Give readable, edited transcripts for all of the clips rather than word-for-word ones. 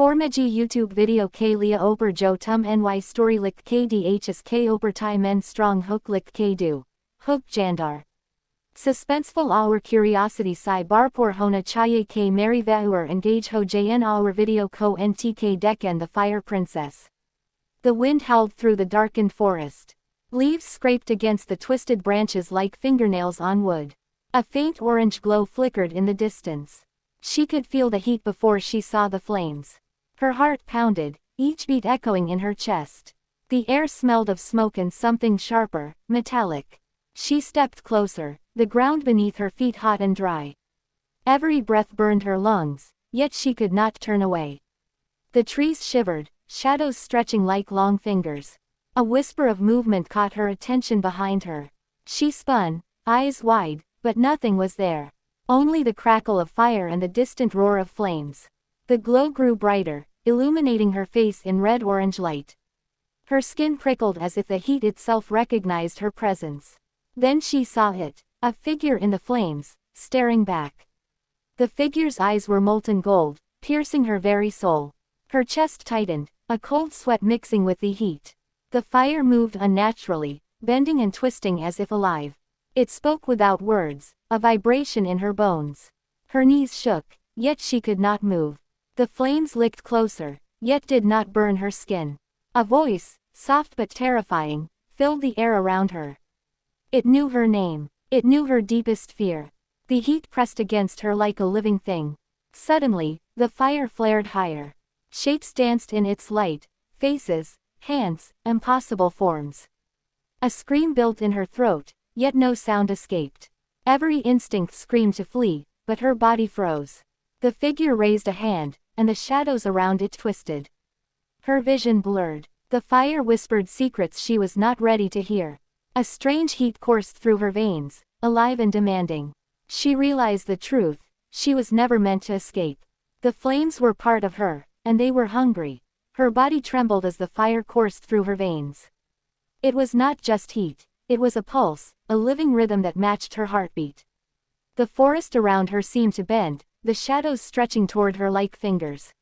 Formagi YouTube video K Lia Oper Jo Tum Ny Story Lik KDHS K Oper Tai Men Strong Hook Lik K Do. Hook Jandar. Suspenseful our curiosity Sai Barpor Hona Chaye K Mary Vauer Engage Ho Jn our video Ko NTK Decken the Fire Princess. The wind howled through the darkened forest. Leaves scraped against the twisted branches like fingernails on wood. A faint orange glow flickered in the distance. She could feel the heat before she saw the flames. Her heart pounded, each beat echoing in her chest. The air smelled of smoke and something sharper, metallic. She stepped closer, the ground beneath her feet hot and dry. Every breath burned her lungs, yet she could not turn away. The trees shivered, shadows stretching like long fingers. A whisper of movement caught her attention behind her. She spun, eyes wide, but nothing was there. Only the crackle of fire and the distant roar of flames. The glow grew brighter, illuminating her face in red-orange light. Her skin prickled as if the heat itself recognized her presence. Then she saw it, a figure in the flames, staring back. The figure's eyes were molten gold, piercing her very soul. Her chest tightened, a cold sweat mixing with the heat. The fire moved unnaturally, bending and twisting as if alive. It spoke without words, a vibration in her bones. Her knees shook, yet she could not move. The flames licked closer, yet did not burn her skin. A voice, soft but terrifying, filled the air around her. It knew her name. It knew her deepest fear. The heat pressed against her like a living thing. Suddenly, the fire flared higher. Shapes danced in its light, faces, hands, impossible forms. A scream built in her throat, yet no sound escaped. Every instinct screamed to flee, but her body froze. The figure raised a hand, and the shadows around it twisted. Her vision blurred. The fire whispered secrets she was not ready to hear. A strange heat coursed through her veins, alive and demanding. She realized the truth, she was never meant to escape. The flames were part of her, and they were hungry. Her body trembled as the fire coursed through her veins. It was not just heat, it was a pulse, a living rhythm that matched her heartbeat. The forest around her seemed to bend, the shadows stretching toward her like fingers.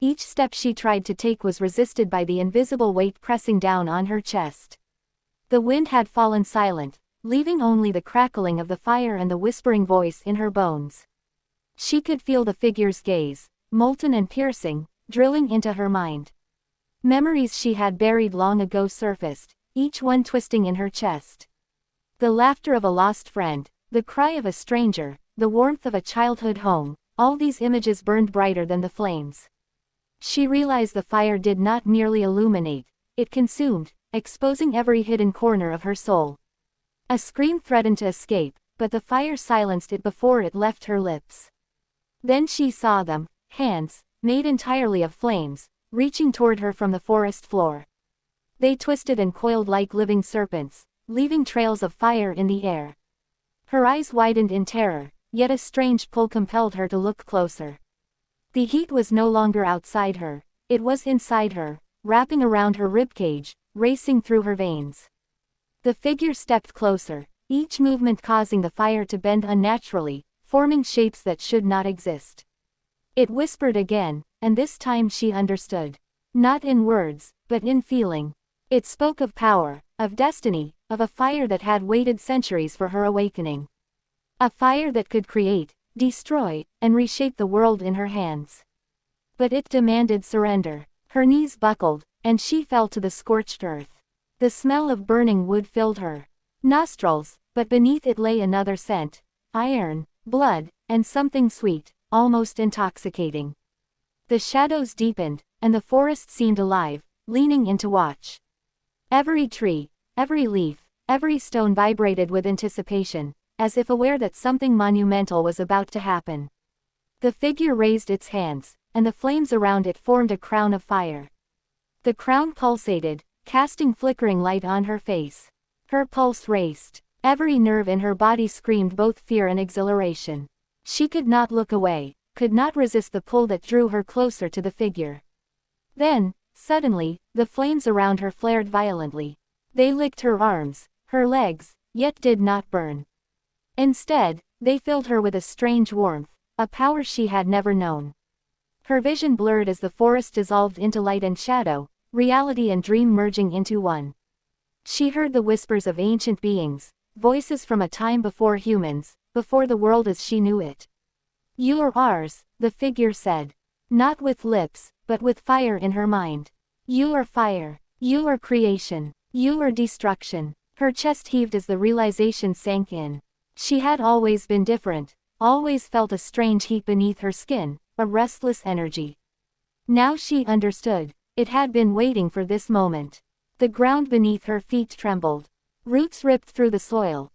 Each step she tried to take was resisted by the invisible weight pressing down on her chest. The wind had fallen silent, leaving only the crackling of the fire and the whispering voice in her bones. She could feel the figure's gaze, molten and piercing, drilling into her mind. Memories she had buried long ago surfaced, each one twisting in her chest. The laughter of a lost friend, the cry of a stranger, the warmth of a childhood home, all these images burned brighter than the flames. She realized the fire did not merely illuminate, it consumed, exposing every hidden corner of her soul. A scream threatened to escape, but the fire silenced it before it left her lips. Then she saw them, hands, made entirely of flames, reaching toward her from the forest floor. They twisted and coiled like living serpents, leaving trails of fire in the air. Her eyes widened in terror, yet a strange pull compelled her to look closer. The heat was no longer outside her, it was inside her, wrapping around her ribcage, racing through her veins. The figure stepped closer, each movement causing the fire to bend unnaturally, forming shapes that should not exist. It whispered again, and this time she understood. Not in words, but in feeling. It spoke of power, of destiny, of a fire that had waited centuries for her awakening. A fire that could create, destroy, and reshape the world in her hands. But it demanded surrender. Her knees buckled, and she fell to the scorched earth. The smell of burning wood filled her nostrils, but beneath it lay another scent, iron, blood, and something sweet, almost intoxicating. The shadows deepened, and the forest seemed alive, leaning in to watch. Every tree, every leaf, every stone vibrated with anticipation, as if aware that something monumental was about to happen. The figure raised its hands, and the flames around it formed a crown of fire. The crown pulsated, casting flickering light on her face. Her pulse raced. Every nerve in her body screamed both fear and exhilaration. She could not look away, could not resist the pull that drew her closer to the figure. Then, suddenly, the flames around her flared violently. They licked her arms, her legs, yet did not burn. Instead, they filled her with a strange warmth, a power she had never known. Her vision blurred as the forest dissolved into light and shadow, reality and dream merging into one. She heard the whispers of ancient beings, voices from a time before humans, before the world as she knew it. "You are ours," the figure said. Not with lips, but with fire in her mind. "You are fire. You are creation. You are destruction." Her chest heaved as the realization sank in. She had always been different, always felt a strange heat beneath her skin, a restless energy. Now she understood. It had been waiting for this moment. The ground beneath her feet trembled. Roots ripped through the soil,